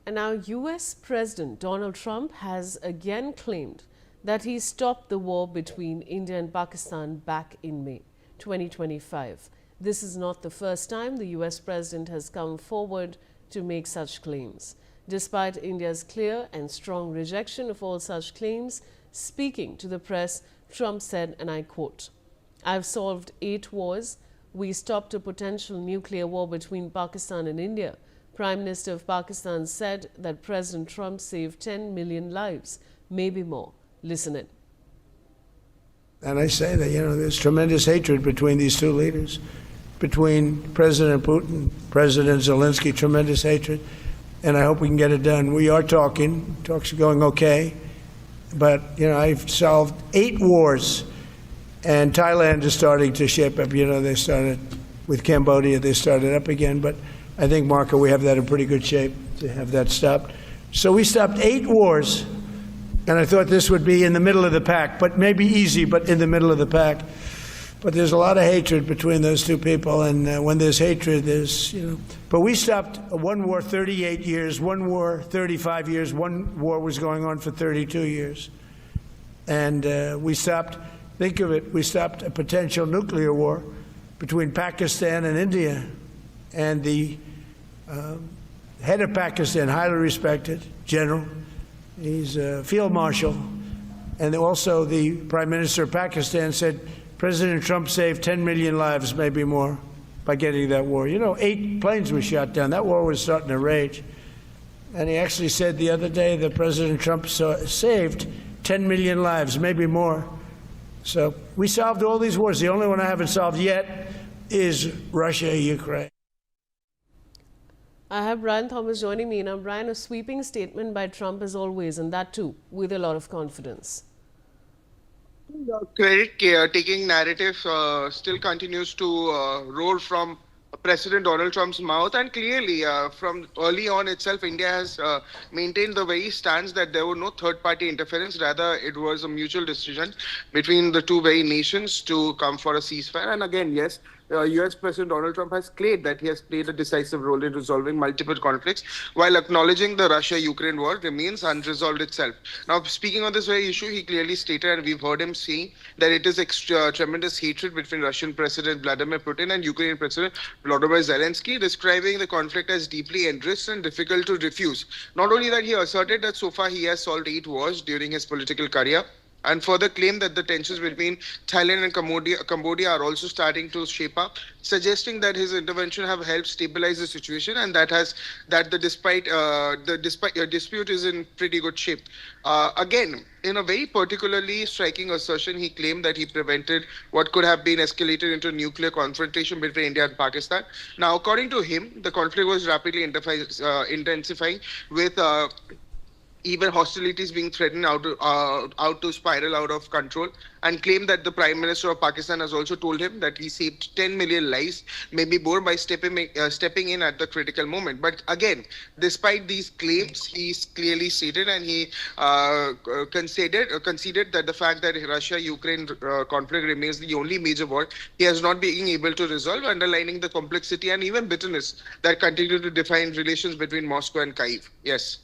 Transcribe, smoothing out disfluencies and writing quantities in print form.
And now US President Donald Trump has again claimed that he stopped the war between India and Pakistan back in May 2025. This is not the first time the US president has come forward to make such claims. Despite India's clear and strong rejection of all such claims, speaking to the press, Trump said, and I quote, "I've solved 8 wars. We stopped a potential nuclear war between Pakistan and India." Prime Minister of Pakistan said that President Trump saved 10 million lives, maybe more. Listen in. And I say that, there's tremendous hatred between these two leaders, between President Putin, President Zelensky, tremendous hatred. And I hope we can get it done. We are talking. Talks are going okay. But, I've solved 8 wars. And Thailand is starting to shape up. They started with Cambodia. They started up again. But I think, Marco, we have that in pretty good shape to have that stopped. So we stopped 8 wars. And I thought this would be in the middle of the pack, but maybe easy, but in the middle of the pack. But there's a lot of hatred between those two people, and when there's hatred, there's, But we stopped one war 38 years, one war 35 years, one war was going on for 32 years. And we stopped, think of it, we stopped a potential nuclear war between Pakistan and India. And the head of Pakistan, highly respected general, he's a field marshal, and also the Prime Minister of Pakistan said President Trump saved 10 million lives, maybe more, by getting that war. 8 planes were shot down. That war was starting to rage. And he actually said the other day that President Trump saved 10 million lives, maybe more. So we solved all these wars. The only one I haven't solved yet is Russia-Ukraine. I have Brian Thomas joining me. Now, Brian, a sweeping statement by Trump as always, and that too with a lot of confidence. The credit caretaking narrative still continues to roar from President Donald Trump's mouth, and clearly from early on itself, India has maintained the very stance that there were no third-party interference. Rather, it was a mutual decision between the two very nations to come for a ceasefire. And again, yes, US President Donald Trump has claimed that he has played a decisive role in resolving multiple conflicts, while acknowledging the Russia-Ukraine war remains unresolved itself. Now, speaking on this very issue, he clearly stated, and we've heard him saying, that it is tremendous hatred between Russian President Vladimir Putin and Ukrainian President Volodymyr Zelensky, describing the conflict as deeply enriched and difficult to refuse. Not only that, he asserted that so far he has solved 8 wars during his political career, and further claimed that the tensions between Thailand and Cambodia are also starting to shape up, suggesting that his intervention have helped stabilize the situation, and that the dispute is in pretty good shape. Again, in a very particularly striking assertion, he claimed that he prevented what could have been escalated into nuclear confrontation between India and Pakistan. Now, according to him, the conflict was rapidly intensifying, with even hostilities being threatened out to spiral out of control, and claimed that the Prime Minister of Pakistan has also told him that he saved 10 million lives, maybe more, by stepping in at the critical moment. But again, despite these claims, he's clearly stated, and he conceded that the fact that Russia-Ukraine conflict remains the only major war he has not been able to resolve, underlining the complexity and even bitterness that continue to define relations between Moscow and Kyiv. Yes.